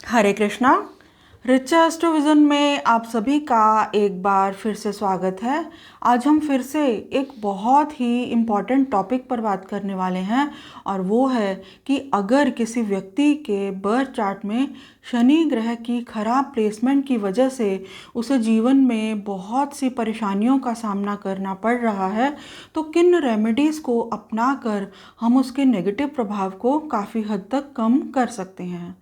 हरे कृष्णा। रिचा एस्ट्रोविजन में आप सभी का एक बार फिर से स्वागत है। आज हम फिर से एक बहुत ही इम्पॉर्टेंट टॉपिक पर बात करने वाले हैं और वो है कि अगर किसी व्यक्ति के बर्थ चार्ट में शनि ग्रह की खराब प्लेसमेंट की वजह से उसे जीवन में बहुत सी परेशानियों का सामना करना पड़ रहा है तो किन रेमेडीज़ को अपनाकर हम उसके नेगेटिव प्रभाव को काफ़ी हद तक कम कर सकते हैं।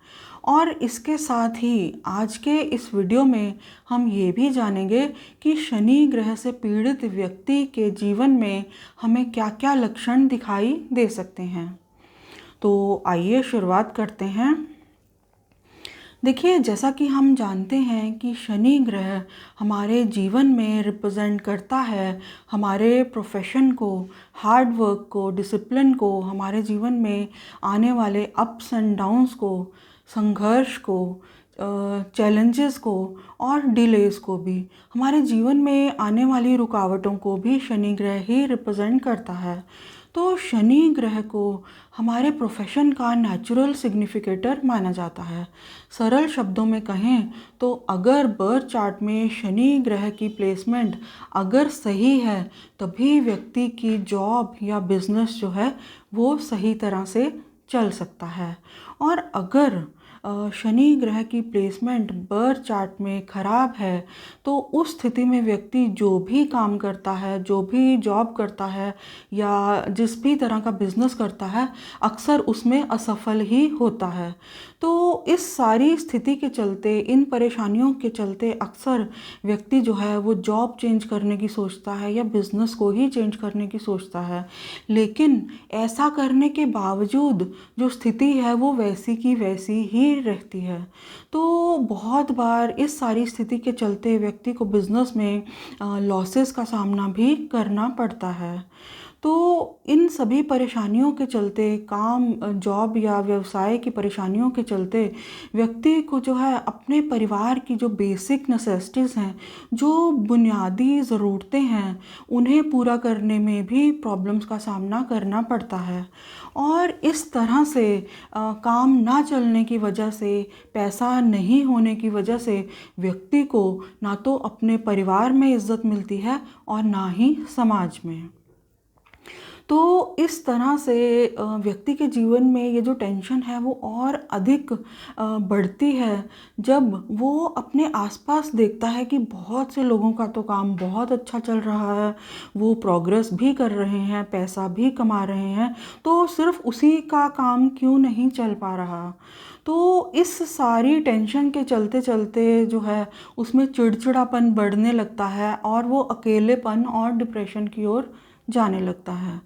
और इसके साथ ही आज के इस वीडियो में हम ये भी जानेंगे कि शनि ग्रह से पीड़ित व्यक्ति के जीवन में हमें क्या क्या लक्षण दिखाई दे सकते हैं। तो आइए शुरुआत करते हैं। देखिए, जैसा कि हम जानते हैं कि शनि ग्रह हमारे जीवन में रिप्रेजेंट करता है हमारे प्रोफेशन को, हार्ड वर्क को, डिसिप्लिन को, हमारे जीवन में आने वाले अप्स एंड डाउन्स को, संघर्ष को, चैलेंजेस को और डिलेस को भी, हमारे जीवन में आने वाली रुकावटों को भी शनि ग्रह ही रिप्रेजेंट करता है। तो शनि ग्रह को हमारे प्रोफेशन का नेचुरल सिग्निफिकेटर माना जाता है। सरल शब्दों में कहें तो अगर बर्थ चार्ट में शनि ग्रह की प्लेसमेंट अगर सही है तभी व्यक्ति की जॉब या बिजनेस जो है वो सही तरह से चल सकता है। और अगर शनि ग्रह की प्लेसमेंट बर्थ चार्ट में ख़राब है तो उस स्थिति में व्यक्ति जो भी काम करता है, जो भी जॉब करता है या जिस भी तरह का बिजनेस करता है, अक्सर उसमें असफल ही होता है। तो इस सारी स्थिति के चलते, इन परेशानियों के चलते अक्सर व्यक्ति जो है वो जॉब चेंज करने की सोचता है या बिज़नेस को ही चेंज करने की सोचता है। लेकिन ऐसा करने के बावजूद जो स्थिति है वो वैसी की वैसी ही रहती है। तो बहुत बार इस सारी स्थिति के चलते व्यक्ति को बिजनेस में लॉसेस का सामना भी करना पड़ता है। तो इन सभी परेशानियों के चलते, काम, जॉब या व्यवसाय की परेशानियों के चलते व्यक्ति को जो है अपने परिवार की जो बेसिक नेसेसिटीज़ हैं, जो बुनियादी ज़रूरतें हैं, उन्हें पूरा करने में भी प्रॉब्लम्स का सामना करना पड़ता है। और इस तरह से काम ना चलने की वजह से, पैसा नहीं होने की वजह से व्यक्ति को ना तो अपने परिवार में इज़्ज़त मिलती है और ना ही समाज में। तो इस तरह से व्यक्ति के जीवन में ये जो टेंशन है वो और अधिक बढ़ती है जब वो अपने आसपास देखता है कि बहुत से लोगों का तो काम बहुत अच्छा चल रहा है, वो प्रोग्रेस भी कर रहे हैं, पैसा भी कमा रहे हैं, तो सिर्फ उसी का काम क्यों नहीं चल पा रहा। तो इस सारी टेंशन के चलते चलते जो है उसमें चिड़चिड़ापन बढ़ने लगता है और वो अकेलेपन और डिप्रेशन की ओर जाने लगता है।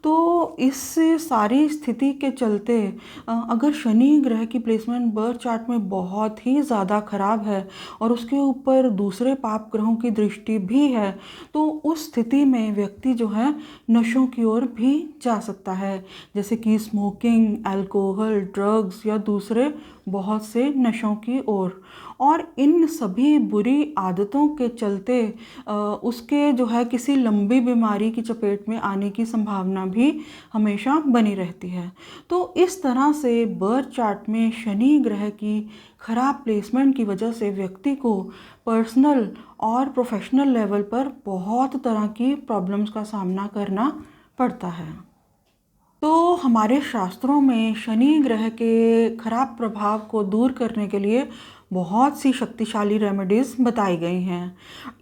तो इस सारी स्थिति के चलते अगर शनि ग्रह की प्लेसमेंट बर्थ चार्ट में बहुत ही ज़्यादा ख़राब है और उसके ऊपर दूसरे पाप ग्रहों की दृष्टि भी है तो उस स्थिति में व्यक्ति जो है नशों की ओर भी जा सकता है, जैसे कि स्मोकिंग, अल्कोहल, ड्रग्स या दूसरे बहुत से नशों की ओर। और इन सभी बुरी आदतों के चलते उसके जो है किसी लंबी बीमारी की चपेट में आने की संभावना भी हमेशा बनी रहती है। तो इस तरह से बर्थ चार्ट में शनि ग्रह की खराब प्लेसमेंट की वजह से व्यक्ति को पर्सनल और प्रोफेशनल लेवल पर बहुत तरह की प्रॉब्लम्स का सामना करना पड़ता है। तो हमारे शास्त्रों में शनि ग्रह के खराब प्रभाव को दूर करने के लिए बहुत सी शक्तिशाली रेमेडीज़ बताई गई हैं।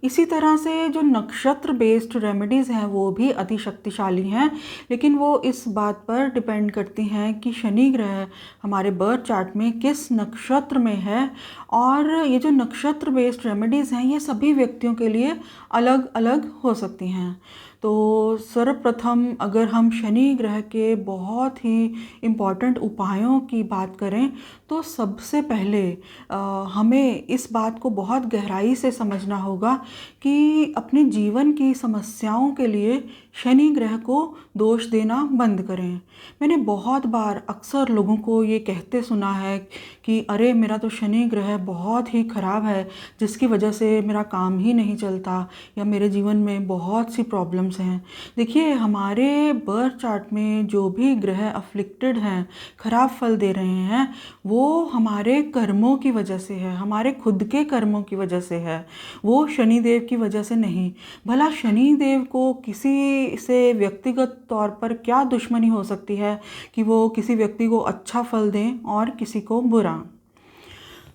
इसी तरह से जो नक्षत्र बेस्ड रेमेडीज़ हैं वो भी अति शक्तिशाली हैं, लेकिन वो इस बात पर डिपेंड करती हैं कि शनि ग्रह हमारे बर्थ चार्ट में किस नक्षत्र में है। और ये जो नक्षत्र बेस्ड रेमेडीज़ हैं ये सभी व्यक्तियों के लिए अलग अलग हो सकती हैं। तो सर्वप्रथम अगर हम शनि ग्रह के बहुत ही इम्पॉर्टेंट उपायों की बात करें तो सबसे पहले हमें इस बात को बहुत गहराई से समझना होगा कि अपने जीवन की समस्याओं के लिए शनि ग्रह को दोष देना बंद करें। मैंने बहुत बार अक्सर लोगों को ये कहते सुना है कि अरे मेरा तो शनि ग्रह बहुत ही ख़राब है, जिसकी वजह से मेरा काम ही नहीं चलता या मेरे जीवन में बहुत सी प्रॉब्लम्स हैं। देखिए, हमारे बर्थ चार्ट में जो भी ग्रह अफ्लिक्टेड हैं, ख़राब फल दे रहे हैं, वो हमारे कर्मों की वजह से है, हमारे खुद के कर्मों की वजह से है, वो शनिदेव की वजह से नहीं। भला शनिदेव को किसी से व्यक्तिगत तौर पर क्या दुश्मनी हो सकती है कि वो किसी व्यक्ति को अच्छा फल दें और किसी को बुरा।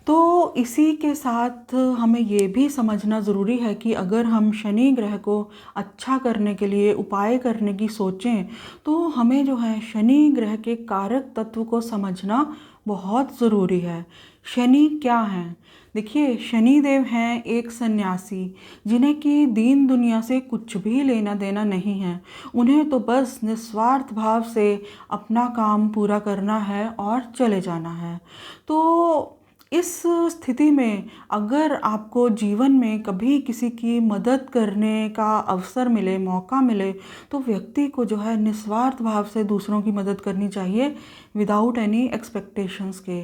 तो इसी के साथ हमें ये भी समझना ज़रूरी है कि अगर हम शनि ग्रह को अच्छा करने के लिए उपाय करने की सोचें, तो हमें जो है शनि ग्रह के कारक तत्व को समझना बहुत ज़रूरी है। शनि क्या हैं? देखिए, शनिदेव हैं एक सन्यासी, जिन्हें कि दीन दुनिया से कुछ भी लेना देना नहीं है। उन्हें तो बस निस्वार्थ भाव से अपना काम पूरा करना है और चले जाना है। तो इस स्थिति में अगर आपको जीवन में कभी किसी की मदद करने का अवसर मिले, मौका मिले, तो व्यक्ति को जो है निस्वार्थ भाव से दूसरों की मदद करनी चाहिए, विदाउट एनी एक्सपेक्टेशंस के।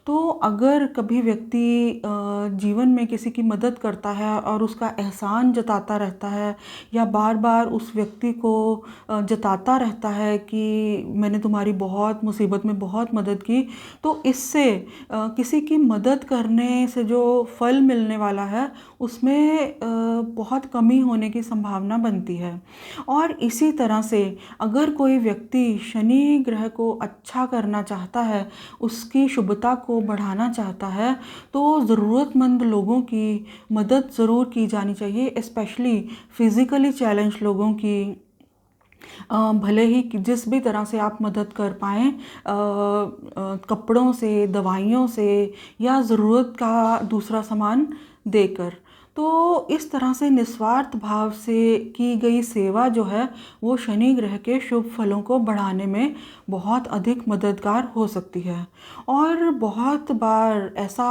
तो अगर कभी व्यक्ति जीवन में किसी की मदद करता है और उसका एहसान जताता रहता है, या बार बार उस व्यक्ति को जताता रहता है कि मैंने तुम्हारी बहुत मुसीबत में बहुत मदद की, तो इससे किसी की मदद करने से जो फल मिलने वाला है, उसमें बहुत कमी होने की संभावना बनती है। और इसी तरह से अगर कोई व्यक्ति शनि ग्रह को अच्छा करना चाहता है, उसकी शुभता को बढ़ाना चाहता है, तो ज़रूरतमंद लोगों की मदद ज़रूर की जानी चाहिए, स्पेशली फिज़िकली चैलेंज लोगों की। भले ही जिस भी तरह से आप मदद कर पाएँ, कपड़ों से, दवाइयों से, या ज़रूरत का दूसरा सामान देकर। तो इस तरह से निस्वार्थ भाव से की गई सेवा जो है, वो शनि ग्रह के शुभ फलों को बढ़ाने में बहुत अधिक मददगार हो सकती है। और बहुत बार ऐसा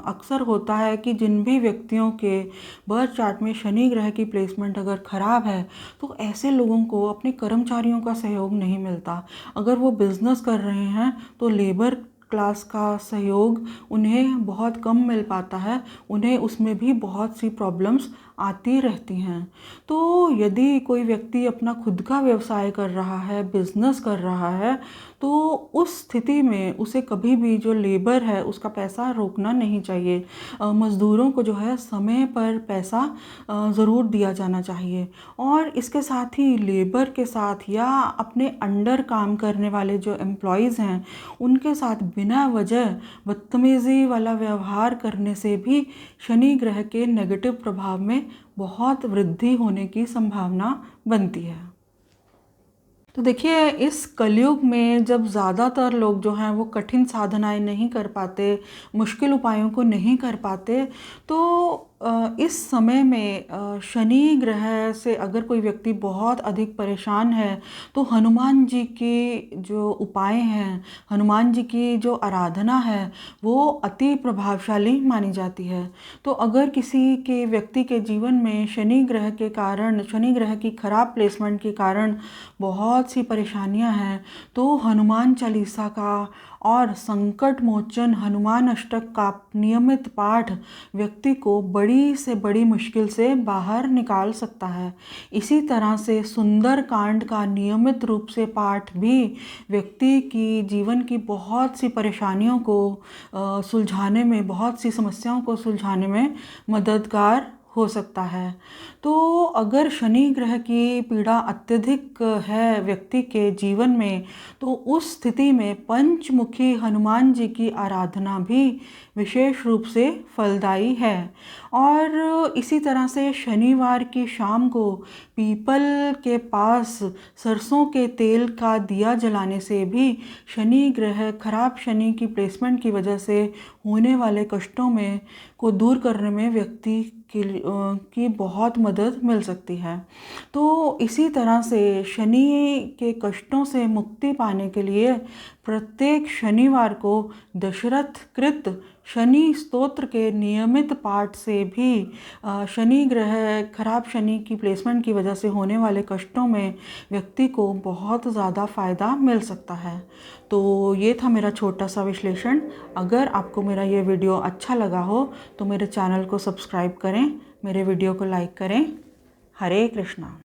अक्सर होता है कि जिन भी व्यक्तियों के बर्थ चार्ट में शनि ग्रह की प्लेसमेंट अगर ख़राब है, तो ऐसे लोगों को अपने कर्मचारियों का सहयोग नहीं मिलता। अगर वो बिज़नेस कर रहे हैं, तो लेबर क्लास का सहयोग उन्हें बहुत कम मिल पाता है, उन्हें उसमें भी बहुत सी प्रॉब्लम्स आती रहती हैं। तो यदि कोई व्यक्ति अपना खुद का व्यवसाय कर रहा है, बिज़नेस कर रहा है, तो उस स्थिति में उसे कभी भी जो लेबर है उसका पैसा रोकना नहीं चाहिए। मज़दूरों को जो है समय पर पैसा ज़रूर दिया जाना चाहिए। और इसके साथ ही लेबर के साथ या अपने अंडर काम करने वाले जो एम्प्लॉयज़ हैं, उनके साथ बिना वजह बदतमीज़ी वाला व्यवहार करने से भी शनि ग्रह के नेगेटिव प्रभाव में बहुत वृद्धि होने की संभावना बनती है। तो देखिए, इस कलयुग में जब ज़्यादातर लोग जो हैं वो कठिन साधनाएं नहीं कर पाते, मुश्किल उपायों को नहीं कर पाते, तो इस समय में शनि ग्रह से अगर कोई व्यक्ति बहुत अधिक परेशान है, तो हनुमान जी की जो उपाय हैं, हनुमान जी की जो आराधना है, वो अति प्रभावशाली मानी जाती है। तो अगर किसी के व्यक्ति के जीवन में शनि ग्रह के कारण, शनि ग्रह की खराब प्लेसमेंट के कारण बहुत सी परेशानियां हैं, तो हनुमान चालीसा का और संकट मोचन हनुमान अष्टक का नियमित पाठ व्यक्ति को बड़ी से बड़ी मुश्किल से बाहर निकाल सकता है। इसी तरह से सुंदर कांड का नियमित रूप से पाठ भी व्यक्ति की जीवन की बहुत सी परेशानियों को सुलझाने में, बहुत सी समस्याओं को सुलझाने में मददगार हो सकता है। तो अगर शनि ग्रह की पीड़ा अत्यधिक है व्यक्ति के जीवन में, तो उस स्थिति में पंचमुखी हनुमान जी की आराधना भी विशेष रूप से फलदायी है। और इसी तरह से शनिवार की शाम को पीपल के पास सरसों के तेल का दिया जलाने से भी शनि ग्रह, खराब शनि की प्लेसमेंट की वजह से होने वाले कष्टों में को दूर करने में व्यक्ति की बहुत मदद मिल सकती है। तो इसी तरह से शनि के कष्टों से मुक्ति पाने के लिए प्रत्येक शनिवार को दशरथ कृत शनि स्तोत्र के नियमित पाठ से भी शनि ग्रह खराब शनि की प्लेसमेंट की वजह से होने वाले कष्टों में व्यक्ति को बहुत ज़्यादा फ़ायदा मिल सकता है। तो ये था मेरा छोटा सा विश्लेषण। अगर आपको मेरा ये वीडियो अच्छा लगा हो तो मेरे चैनल को सब्सक्राइब करें, मेरे वीडियो को लाइक करें। हरे कृष्णा।